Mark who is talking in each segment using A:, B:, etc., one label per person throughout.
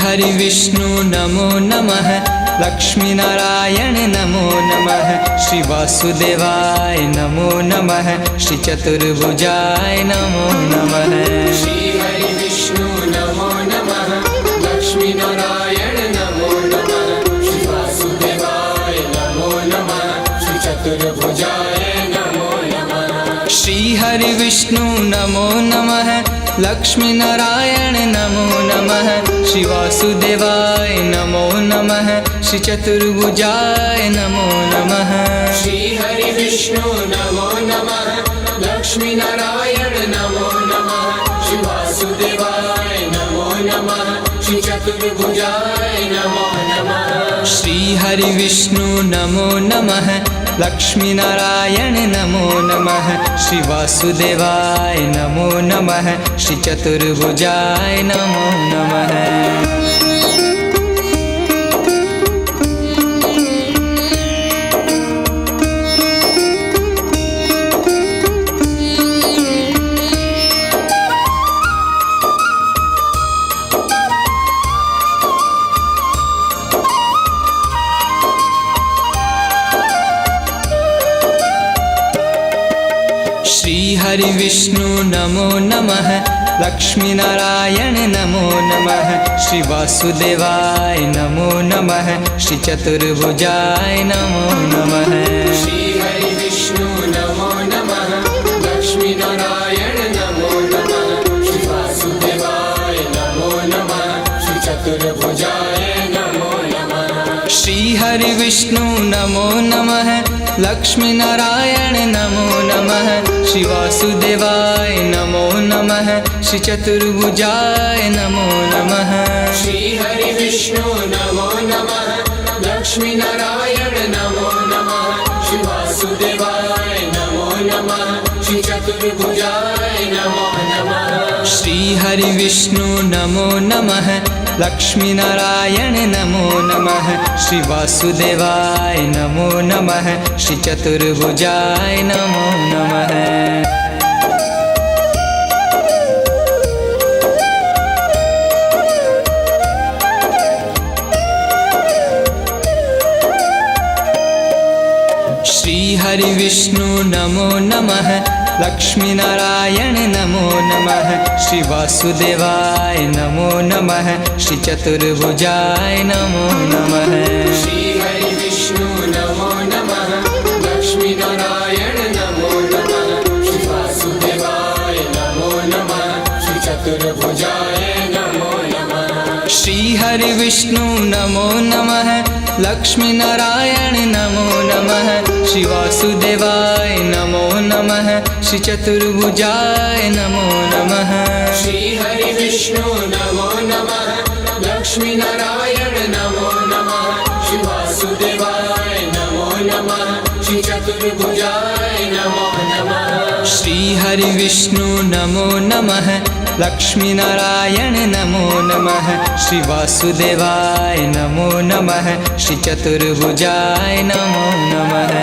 A: हरि विष्णु नमो नमः, लक्ष्मी नारायण नमो नमः, श्री वासुदेवाय नमो नमः, श्री चतुर्भुजाय नमो नमः।
B: श्री हरि विष्णु नमो नमः, लक्ष्मी नारायण नमो नमः, श्री वासुदेवाय नमो नमः, श्री चतुर्भुजाय नमो नमः।
A: श्री हरि विष्णु नमो नमः, लक्ष्मी नारायण नमो नमः, श्री वासुदेवाय नमो नमः, श्री चतुर्भुजाय नमो नमः।
B: श्री हरि विष्णु नमो नमः, लक्ष्मी नारायण नमो नमः, श्री वासुदेवाय नमो नमः, श्री चतुर्भुजाय नमो नमः।
A: श्री हरि विष्णु नमो नमः, लक्ष्मी नारायण नमो नमः, श्री वासुदेवाय नमो नमः, श्री चतुर्भुजाय नमो नमः। श्री हरि विष्णु नमो नमः, लक्ष्मी नारायण नमो नमः, श्री वासुदेवाय नमो नमः, श्री चतुर्भुजाय नमो नमः।
B: श्री हरि विष्णु नमो नमः, लक्ष्मी नारायण नमो नमः, श्री वासुदेवाय नमो नमः, श्री चतुर्भुजाय नमो नमः।
A: श्री हरि विष्णु नमो नमः, लक्ष्मी नारायण नमो नमः, श्री वासुदेवाय नमो नमः, श्री चतुर्भुजाय नमो नमः।
B: श्री हरि विष्णु नमो नमः, लक्ष्मी नारायण नमो नमः, श्री वासुदेवाय नमो नमः, श्री चतुर्भुजाय नमो नमः।
A: श्री हरि विष्णु नमो नमः, लक्ष्मी नारायण नमो नमः, श्री वासुदेवाय नमो नमः, श्री चतुर्भुजाय नमो नमः। श्री हरि विष्णु नमो नमः, लक्ष्मी नारायण नमो नमः, श्री वासुदेवाय नमो नमः, श्री चतुर्भुजाय नमो नमः।
B: श्री हरि विष्णु नमो नमः, लक्ष्मी नारायण नमो नमः, श्री वासुदेवाय नमो नमः, श्री चतुर्भुजाय नमो नमः।
A: श्री हरि विष्णु नमो नमः, लक्ष्मी नारायण नमो नमः, श्री वासुदेवाय नमो नमः, श्री चतुर्भुजाय नमो नमः।
B: श्री हरि विष्णु नमो नमः, लक्ष्मी नारायण नमो नमः, श्री वासुदेवाय नमो नमः, श्री चतुर्भुजाय नमो नमः।
A: श्री हरि विष्णु नमो नमः, लक्ष्मी नारायण नमो नमः, श्री वासुदेवाय नमो नमः, श्री चतुर्भुजाय नमो नमः।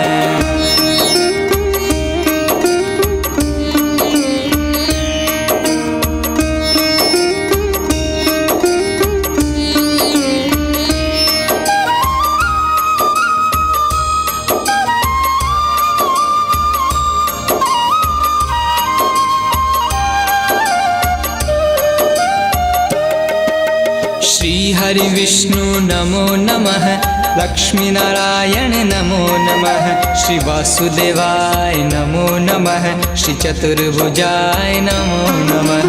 A: श्री हरि विष्णु नमो नमः, लक्ष्मी नारायण नमो नमः, श्री वासुदेवाय नमो नमः, श्री चतुर्भुजाय नमो नमः।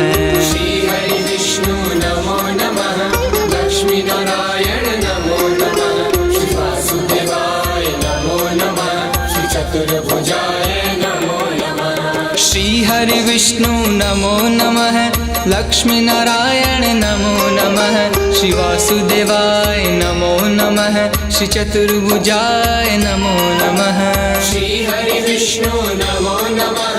B: श्री हरि विष्णु नमो नमः, लक्ष्मी नारायण नमो नमः, श्री वासुदेवाय नमो नमः, श्री चतुर्भुजाय नमो नमः।
A: श्री हरि विष्णु नमो नमः, लक्ष्मी नारायण नमो नमः, श्री वासुदेवाय नमो नमः, श्री चतुर्भुजाय नमो नमः।
B: श्री हरि विष्णु नमो नमः,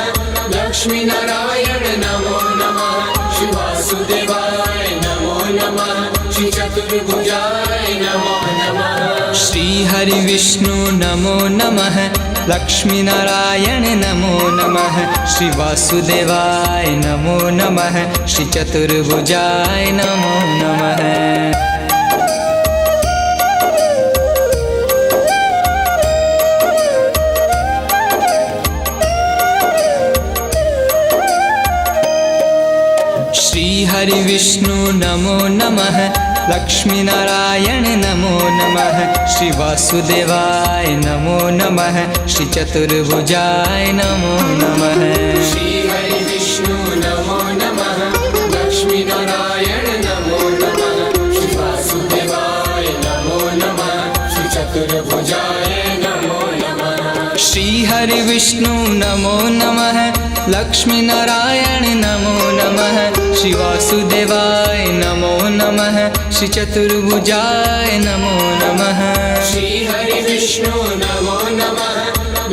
B: लक्ष्मी नारायण नमो नमः, श्री वासुदेवाय नमो नमः, श्री चतुर्भुजाय नमो नमः।
A: श्री हरि विष्णु नमो नमः, लक्ष्मी नारायण नमो नमः, श्री वासुदेवाय नमो नमः, श्री चतुर्भुजाय नमो नमः। हरि विष्णु नमो नमः लक्ष्मी नारायण नमो नमः श्री वासुदेवाय नमो नमः श्री चतुर्भुजाय नमो नमः
B: श्री हरि विष्णु नमो नमः लक्ष्मी नारायण नमो नमः श्री वासुदेवाय नमो नमः श्री चतुर्भुजाय नमो नमः
A: श्री हरि विष्णु नमो नमः लक्ष्मी नारायण नमो नमः श्री वासुदेवाय नमो नमः श्री चतुर्भुजाय नमो नमः
B: श्री हरि विष्णु नमो नमः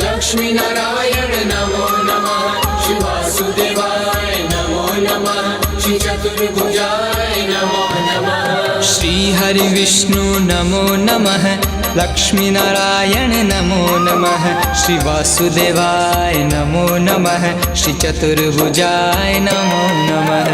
B: लक्ष्मी नारायण नमो नमः श्री वासुदेवाय नमो नमः श्री चतुर्भुजाय नमो नमः
A: श्री हरि विष्णु नमो नमः लक्ष्मी नारायण नमो नमः श्री वासुदेवाय नमो नमः श्री चतुर्भुजाय नमो नमः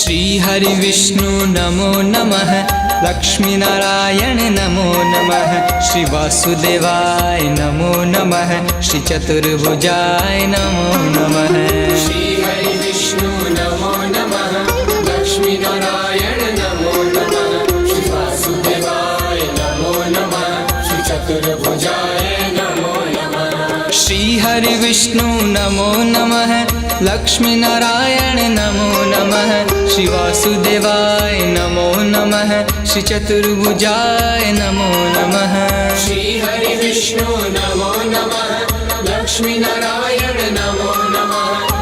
A: श्री हरि विष्णु नमो नमः लक्ष्मी नारायण नमो नमः श्री वासुदेवाय नमो नमः श्री चतुर्भुजाय नमो नमः
B: श्री हरि विष्णु नमो नमः लक्ष्मी नारायण नमो नमः श्री वासुदेवाय नमो नमः श्री चतुर्भुजाय नमो नमः
A: श्री हरि विष्णु नमो नमः लक्ष्मी नारायण नमो नमः श्री वासुदेवाय नमो नमः श्री चतुर्भुजाय नमो नमः
B: श्री हरि विष्णु नमो नमः लक्ष्मी नारायण नमो नमः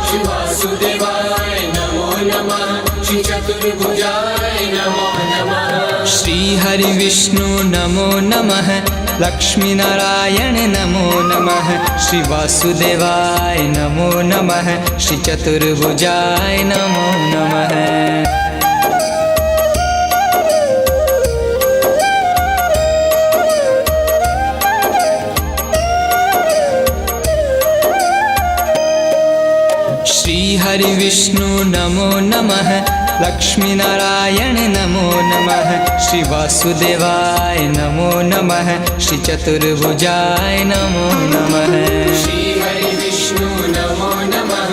B: श्री वासुदेवाय नमो नमः श्री चतुर्भुजाय नमो नमः
A: श्री हरि विष्णु नमो नमः लक्ष्मी नारायण नमो नमः श्री वासुदेवाय नमो नमः श्री चतुर्भुजाय नमो नमः श्री हरि विष्णु नमो नमः लक्ष्मी नारायण नमो नमः श्री वासुदेवाय नमो नमः श्री चतुर्भुजाय नमो नमः
B: श्री हरि विष्णु नमो नमः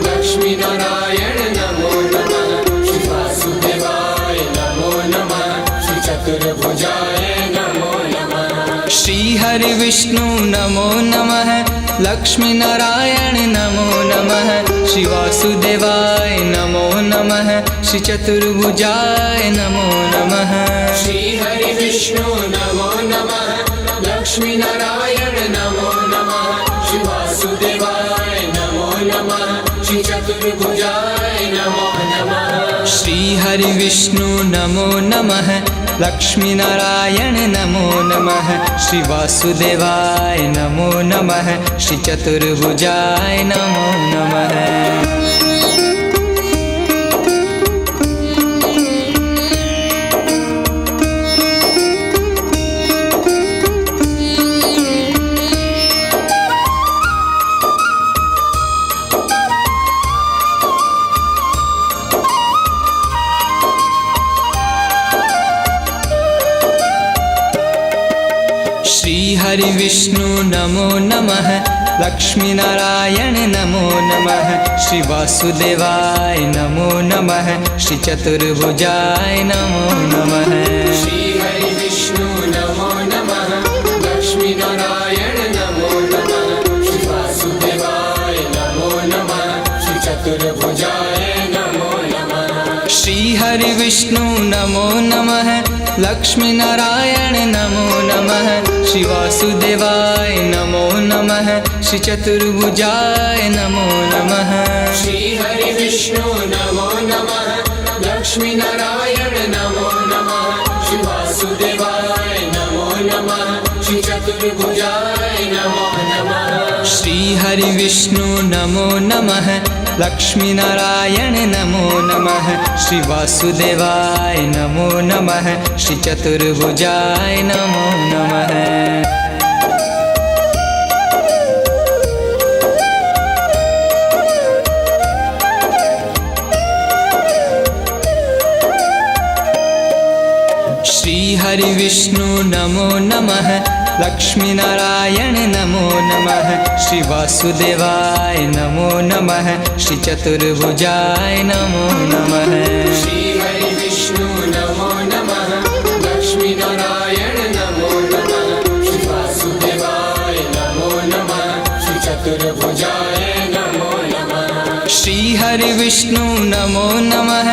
B: लक्ष्मी नारायण नमो नमः श्री वासुदेवाय नमो नमः श्री चतुर्भुजाय नमो नमः
A: श्री हरि विष्णु नमो नमः लक्ष्मी नारायण नमो नमः श्री वासुदेवाय नमो नमः श्री चतुर्भुजाय नमो नमः
B: श्री हरि विष्णु नमो नमः लक्ष्मी नारायण नमो नमः श्री वासुदेवाय नमो नमः श्री चतुर्भुजाय नमो नमः
A: श्री हरि विष्णु नमो नमः लक्ष्मी नारायण नमो नमः श्री वासुदेवाय नमो नमः श्री चतुर्भुजाय नमो नमः श्री हरि विष्णु नमो नमः लक्ष्मी नारायण नमो नमः श्री वासुदेवाय नमो नमः श्री चतुर्भुजाय नमो नमः
B: श्री हरि विष्णु नमो नमः लक्ष्मी नारायण नमो नमः श्री वासुदेवाय नमो नमः श्री चतुर्भुजाय नमो नमः
A: श्री हरि विष्णु नमो नमः लक्ष्मी नारायण नमो नमः श्री वासुदेवाय नमो नमः श्री चतुर्भुजाय नमो नमः
B: श्री हरि विष्णु नमो नमः लक्ष्मी नारायण नमो नमः श्री वासुदेवाय नमो नमः श्री चतुर्भुजाय नमो नमः
A: श्री हरि विष्णु नमो नमः लक्ष्मी नारायण नमो नमः श्री वासुदेवाय नमो नमः श्री चतुर्भुजाय नमो नमः विष्णु नमो नमः लक्ष्मीनारायण नमो नमः श्री वासुदेवाय नमो नमः श्री चतुर्भुजाय नमो नमः
B: श्री हरि विष्णु नमो नमः लक्ष्मी नारायण नमो नमः श्री वासुदेवाय नमो नमः श्री चतुर्भुजाय नमो नमः
A: श्री हरि विष्णु नमो नमः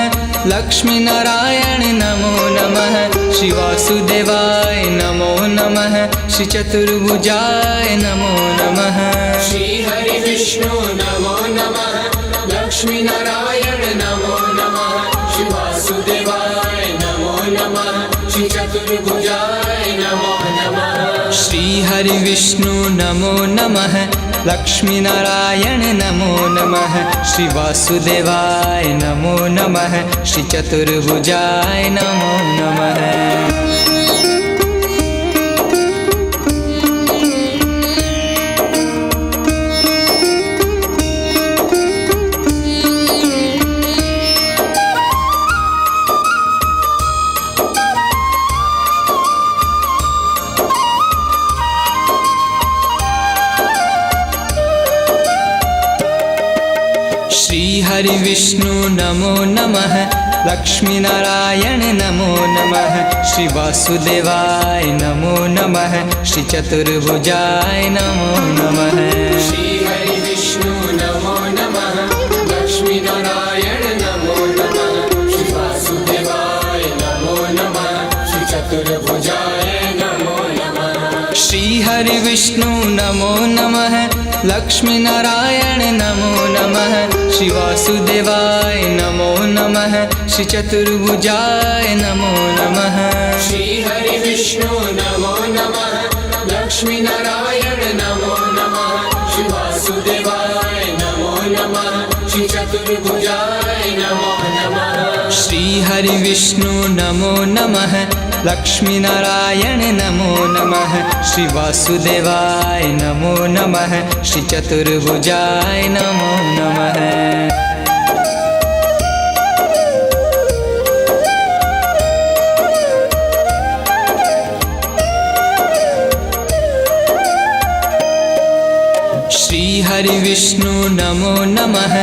A: लक्ष्मी नारायण नमो नमः श्री वासुदेवाय नमो नमः श्री चतुर्भुजाय नमो नमः
B: श्री हरि विष्णु नमो नमः लक्ष्मी नारायण नमो नमः श्री वासुदेवाय नमो नमः श्री चतुर्भुजाय नमो नमः
A: श्री हरि विष्णु नमो नमः लक्ष्मी नारायण नमो नमः श्री वासुदेवाय नमो नमः श्री चतुर्भुजाय नमो नमः श्री हरि विष्णु नमो नमः लक्ष्मी नारायण नमो नमः श्री वासुदेवाय नमो नमः श्री चतुर्भुजाय नमो नमः
B: श्री हरि विष्णु नमो नमः लक्ष्मी नारायण नमो नमः श्री वासुदेवाय नमो नमः श्री चतुर्भुजाय नमो नमः
A: श्री हरि विष्णु नमो नमः लक्ष्मी नारायण नमो नमः श्री वासुदेवाय नमो नमः श्री चतुर्भुजाय नमो नमः
B: श्री हरि विष्णु नमो नमः लक्ष्मी नारायण नमो नमः श्री वासुदेवाय नमो नमः श्री चतुर्भुजाय नमो नमः
A: श्री हरि विष्णु नमो नमः लक्ष्मी नारायण नमो नमः श्री वासुदेवाय नमो नमः श्री चतुर्भुजाय नमो नमः श्री हरि विष्णु नमो नमः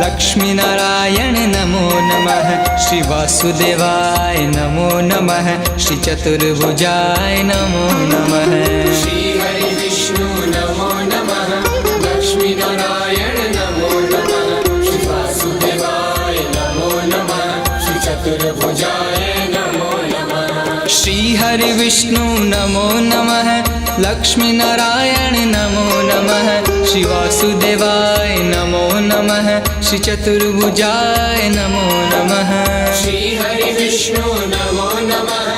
A: लक्ष्मी नारायण नमो नमः श्री वासुदेवाय नमो नमः श्री चतुर्भुजाय नमो नमः
B: श्री हरि विष्णु नमो नमः लक्ष्मी नारायण नमो नमः श्री वासुदेवाय नमो नमः श्री चतुर्भुजाय नमो नमः
A: श्री हरि विष्णु नमो नमः लक्ष्मी नारायण नमो नमः श्री वासुदेवाय नमो नमः श्री चतुर्भुजाय नमो नमः
B: श्री हरि विष्णु नमो नमः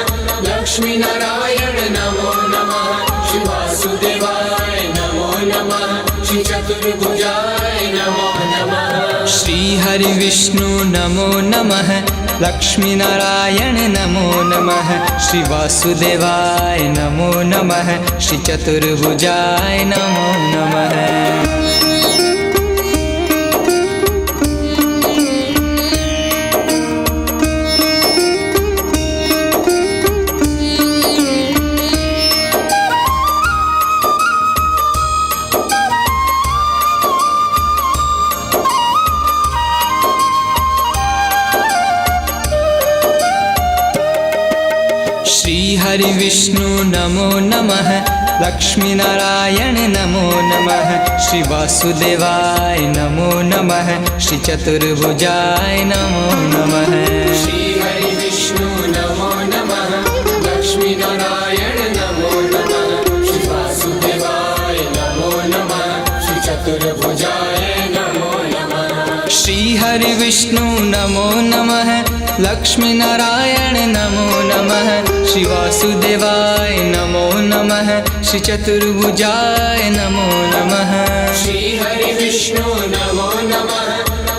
B: लक्ष्मी नारायण नमो नमः श्री वासुदेवाय नमो नमः श्री चतुर्भुजाय नमो नमः
A: श्री हरि विष्णु नमो नमः लक्ष्मी नारायण नमो नमः श्री वासुदेवाय नमो नमः श्री चतुर्भुजाय नमो नमः श्री हरि विष्णु नमो नमः लक्ष्मी नारायण नमो नमः श्री वासुदेवाय नमो नमः श्री चतुर्भुजाय नमो नमः
B: श्री हरि विष्णु नमो नमः लक्ष्मी नारायण नमो नमः श्री वासुदेवाय नमो नमः श्री चतुर्भुजाय नमो नमः
A: श्री हरि विष्णु नमो नमः लक्ष्मी नारायण नमो नमः श्री वासुदेवाय नमो नमः श्री चतुर्भुजाय नमो नमः
B: श्री हरि विष्णु नमो नमः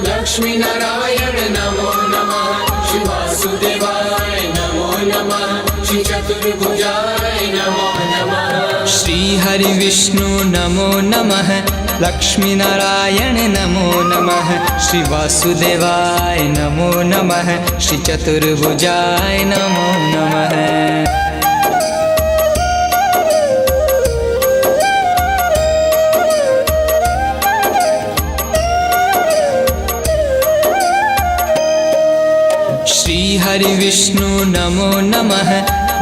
B: लक्ष्मी नारायण नमो नमः श्री वासुदेवाय नमो नमः श्री चतुर्भुजाय नमो नमः
A: श्री हरि विष्णु नमो नमः लक्ष्मी नारायण नमो नमः श्री वासुदेवाय नमो नमः श्री चतुर्भुजाय नमो नमः हरि विष्णु नमो नमः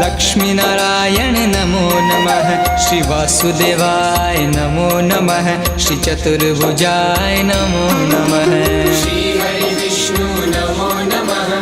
A: लक्ष्मी नारायण नमो नमः श्री वासुदेवाय नमो नमः श्री चतुर्भुजाय नमो नमः
B: श्री हरि विष्णु नमो नमः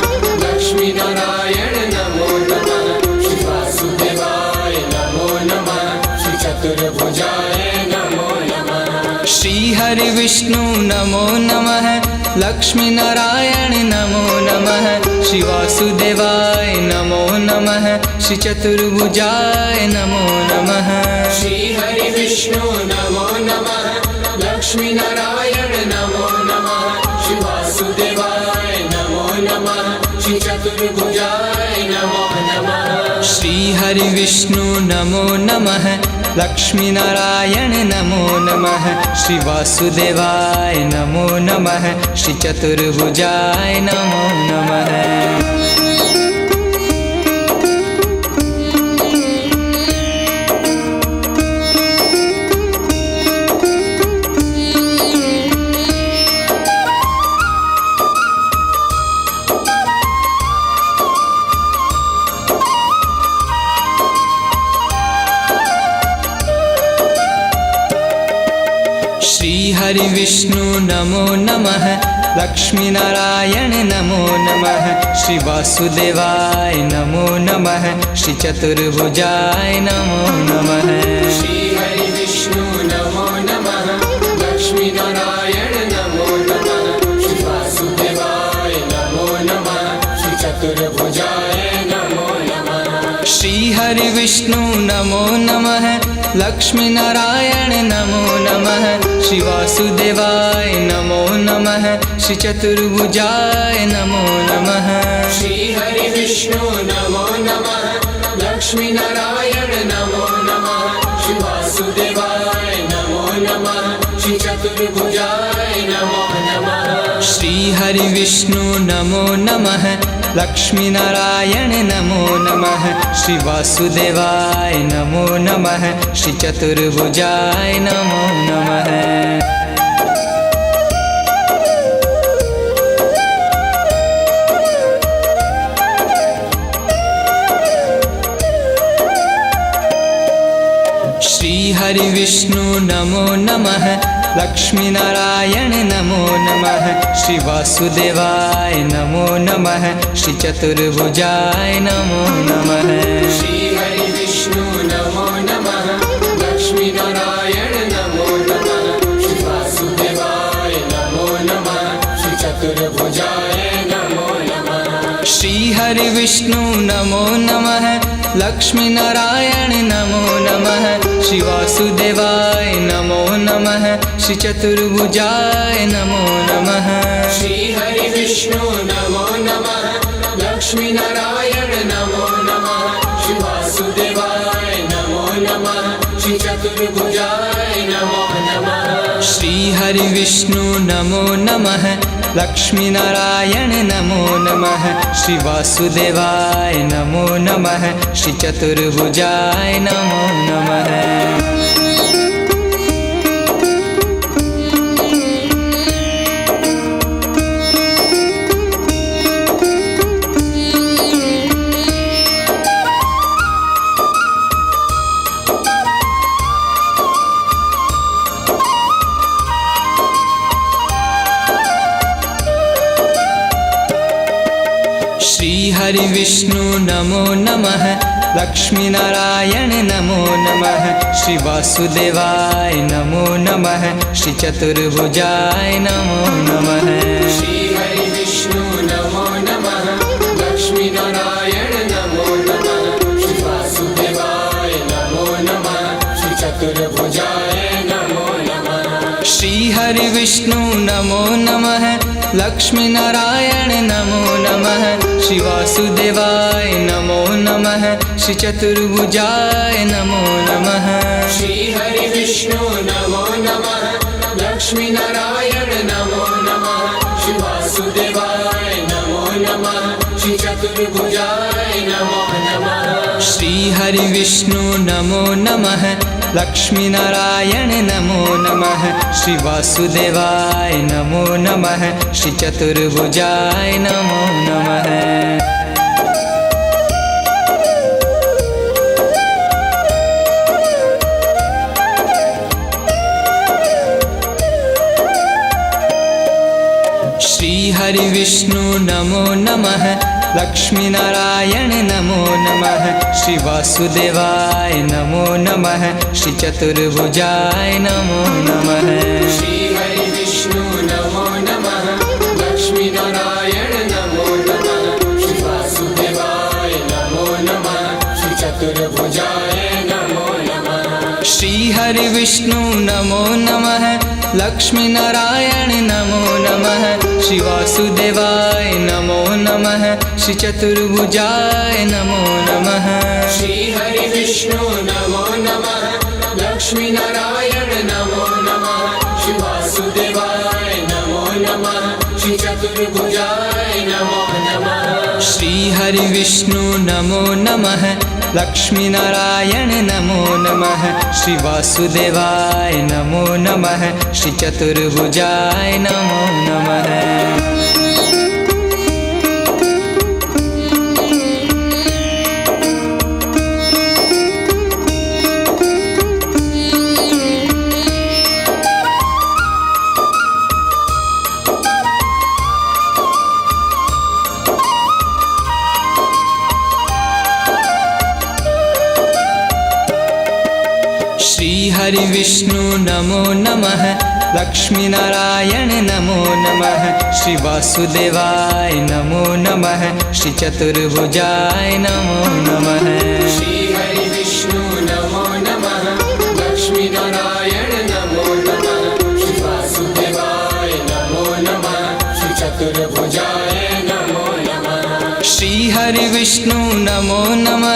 B: लक्ष्मी नारायण नमो नमः श्री वासुदेवाय नमो नमः श्री चतुर्भुजाय नमो नमः
A: श्री हरि विष्णु नमो नमः लक्ष्मी नारायण नमो नमः श्री वासुदेवाय नमो नमः श्री चतुर्भुजाय नमो नमः
B: श्री हरि विष्णु नमो नमः लक्ष्मी नारायण नमो नमः श्री वासुदेवाय नमो नमः श्री चतुर्भुजाय नमो नमः
A: श्री हरि विष्णु नमो नमः लक्ष्मी नारायण नमो नमः श्री वासुदेवाय नमो नमः श्री चतुर्भुजाय नमो नमः श्री हरि विष्णु नमो नमः लक्ष्मी नारायण नमो नमः श्री वासुदेवाय नमो नमः श्री चतुर्भुजाय नमो नमः
B: श्री हरि विष्णु नमो नमः लक्ष्मी नारायण नमो नमः श्री वासुदेवाय नमो नमः श्री चतुर्भुजाय नमो नमः
A: श्री हरि विष्णु नमो नमः लक्ष्मी नारायण नमो नमः श्री वासुदेवाय नमो नमः श्री चतुर्भुजाय नमो नमः
B: श्री हरि विष्णु नमो नमः लक्ष्मी नारायण नमो नमः श्री वासुदेवाय नमो नमः श्री चतुर्भुजाय नमो नमः
A: श्री हरि विष्णु नमो नमः लक्ष्मी नारायण नमो नमः श्री वासुदेवाय नमो नमः श्री चतुर्भुजाय नमो नमः श्री हरि विष्णु नमो नमः लक्ष्मी नारायण नमो नमः श्री वासुदेवाय नमो नमः श्री चतुर्भुजाय नमो नमः
B: श्री हरि विष्णु नमो नमः लक्ष्मी नारायण नमो नमः श्री वासुदेवाय नमो नमः श्री चतुर्भुजाय नमो नमः
A: श्री हरि विष्णु नमो नमः लक्ष्मी नारायण नमो नमः श्री वासुदेवाय नमो नमः श्री चतुर्भुजाय नमो नमः
B: श्री हरि विष्णु नमो नमः लक्ष्मी नारायण नमो नमः श्री वासुदेवाय नमो नमः श्री चतुर्भुजाय नमो नमः
A: श्री हरि विष्णु नमो नमः लक्ष्मी नारायण नमो नमः श्री वासुदेवाय नमो नमः श्री चतुर्भुजाय नमो नमः श्री हरि विष्णु नमो नमः लक्ष्मी नारायण नमो नमः श्री वासुदेवाय नमो नमः श्री चतुर्भुजाय नमो नमः
B: श्री हरि विष्णु नमो नमः लक्ष्मी नारायण नमो नमः श्री वासुदेवाय नमो नमः श्री चतुर्भुजाय नमो नमः
A: श्री हरि विष्णु नमो नमः लक्ष्मी नारायण नमो नमः श्री वासुदेवाय नमो नमः श्री चतुर्भुजाय नमो नमः
B: श्री हरि विष्णु नमो नमः लक्ष्मी नारायण नमो नमः श्री वासुदेवाय नमो नमः श्री चतुर्भुजाय नमो नमः
A: श्री हरि विष्णु नमो नमः लक्ष्मी नारायण नमो नमः श्री वासुदेवाय नमो नमः श्री चतुर्भुजाय नमो नमः श्री हरि विष्णु नमो नमः लक्ष्मी नारायण नमो नमः श्री वासुदेवाय नमो नमः श्री चतुर्भुजाय नमो नमः
B: श्री हरि विष्णु नमो नमः लक्ष्मी नारायण नमो नमः श्री वासुदेवाय नमो नमः श्री चतुर्भुजाय नमो नमः
A: श्री हरि विष्णु नमो नमः लक्ष्मी नारायण नमो नमः श्री वासुदेवाय नमो नमः श्री चतुर्भुजाय नमो नमः
B: श्री हरि विष्णु नमो नमः लक्ष्मी नारायण नमो नमः श्री वासुदेवाय नमो नमः श्री चतुर्भुजाय नमो नमः
A: श्री हरि विष्णु नमो नमः लक्ष्मी नारायण नमो नमः श्री वासुदेवाय नमो नमः श्री चतुर्भुजाय नमो नमः श्री हरि विष्णु नमो नमः लक्ष्मी नारायण नमो नमः श्री वासुदेवाय नमो नमः श्री चतुर्भुजाय नमो नमः
B: श्री हरि विष्णु नमो नमः लक्ष्मी नारायण नमो नमः श्री वासुदेवाय नमो नमः श्री चतुर्भुजाय नमो नमः
A: श्री हरि विष्णु नमो नमः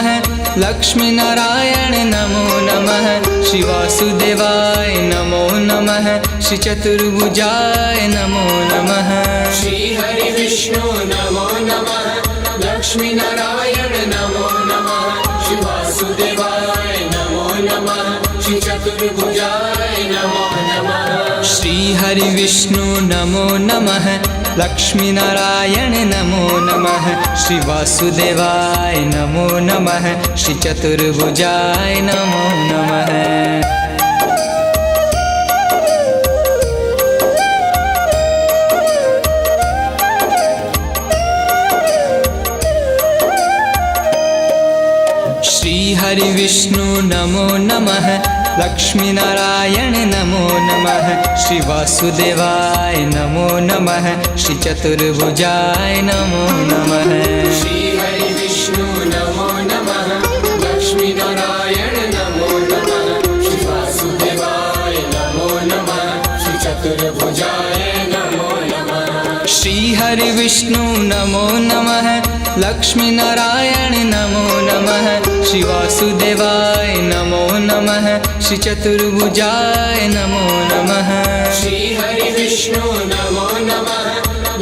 A: लक्ष्मी नारायण नमो नमः श्री वासुदेवाय नमो नमः श्री चतुर्भुजाय नमो नमः
B: श्री हरि विष्णु नमो नमः लक्ष्मी नारायण नमो नमः श्री वासुदेवाय नमो नमः श्री चतुर्भुजाय नमो नमः
A: श्री हरि विष्णु नमो नमः लक्ष्मी नारायण नमो नमः श्री वासुदेवाय नमो नमः श्री चतुर्भुजाय नमो नमः श्री हरि विष्णु नमो नमः लक्ष्मी नारायण नमो नमः श्री वासुदेवाय नमो नमः श्री चतुर्भुजाय नमो नमः
B: श्री हरि विष्णु नमो नमः लक्ष्मी नारायण नमो नमः श्री वासुदेवाय नमो नमः श्री चतुर्भुजाय नमो नमः
A: श्री हरि विष्णु नमो नमः लक्ष्मी नारायण नमो नमः श्री वासुदेवाय नमो नमः श्री चतुर्भुजाय नमो नमः
B: श्री हरि विष्णु नमो नमः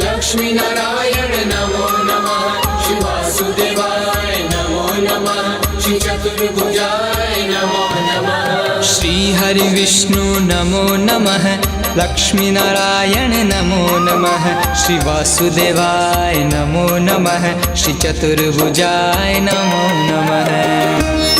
B: लक्ष्मी नारायण नमो नमः श्री वासुदेवाय नमो नमः श्री चतुर्भुजाय नमो नमः
A: श्री हरि विष्णु नमो नमः लक्ष्मी नारायण नमो नमः श्री वासुदेवाय नमो नमः श्री चतुर्भुजाय नमो नमः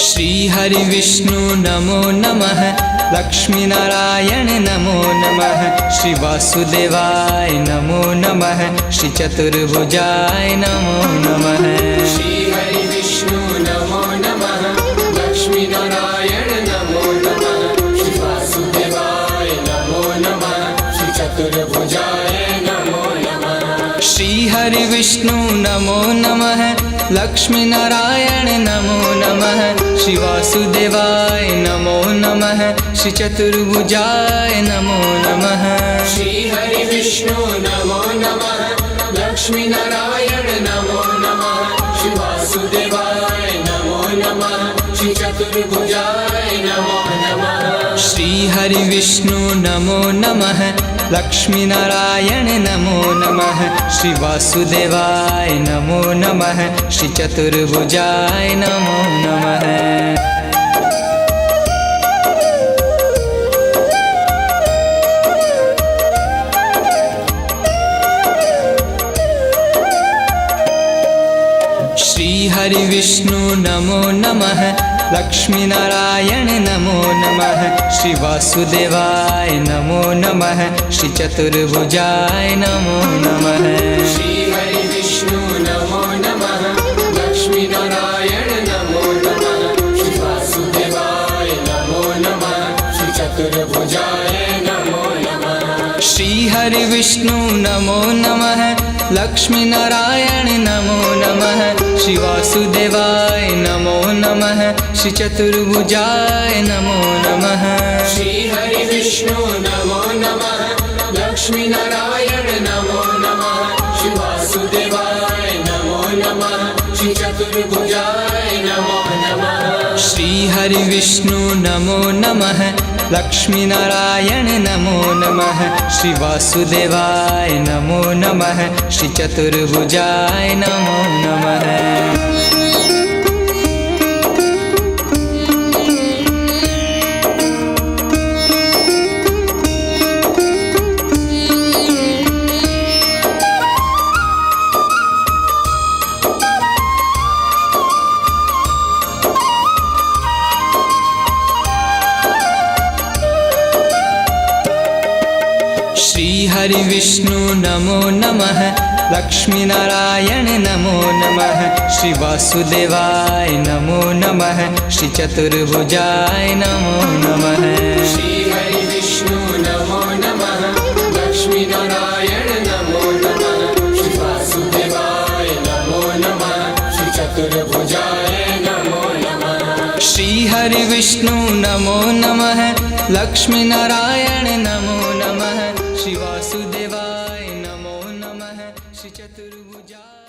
A: श्री हरि विष्णु नमो नमः लक्ष्मी नारायण नमो नमः श्री वासुदेवाय नमो नमः श्री चतुर्भुजाय नमो नमः
B: श्री हरि विष्णु नमो नमः लक्ष्मी नारायण नमो नमः श्री वासुदेवाय नमो नमः श्री चतुर्भुजाय नमो नमः
A: श्री हरि विष्णु नमो नमः लक्ष्मी नारायण नमो नमः श्री वासुदेवाय नमो नमः श्री चतुर्भुजाय नमो नमः
B: श्री हरि विष्णु नमो नमः लक्ष्मी नारायण नमो नमः श्री वासुदेवाय नमो नमः श्री चतुर्भुजाय नमो नमः
A: श्री हरि विष्णु नमो नमः लक्ष्मी नारायण नमो नमः श्री वासुदेवाय नमो नमः श्री चतुर्भुजाय नमो नमः श्री हरि विष्णु नमो नमः लक्ष्मी नारायण नमो नमः श्री वासुदेवाय नमो नमः श्री चतुर्भुजाय नमो नमः
B: श्री हरि विष्णु नमो नमः लक्ष्मी नारायण नमो नमः श्री वासुदेवाय नमो नमः श्री चतुर्भुजाय नमो नमः
A: श्री हरि विष्णु नमो नमः लक्ष्मी नारायण नमो नमः श्री वासुदेवाय नमो नमः श्री चतुर्भुजाय नमो नमः
B: श्री हरि विष्णु नमो नमः लक्ष्मी नारायण नमो नमः श्री वासुदेवाय नमो नमः श्री चतुर्भुजाय नमो नमः
A: श्री हरि विष्णु नमो नमः लक्ष्मी नारायण नमो नमः श्री वासुदेवाय नमो नमः श्री चतुर्भुजाय नमो नमः श्री हरि विष्णु नमो नमः लक्ष्मी नारायण नमो नमः श्री वासुदेवाय नमो नमः श्री चतुर्भुजाय नमो नमः
B: श्री हरि विष्णु नमो नमः लक्ष्मी नारायण नमो नमः श्री वासुदेवाय नमो नमः श्री चतुर्भुजाय नमो नमः
A: श्री हरि विष्णु नमो नमः लक्ष्मी नारायण नमो नमः श्री वासुदेवाय नमो नमः श्री चतुर्भुजाय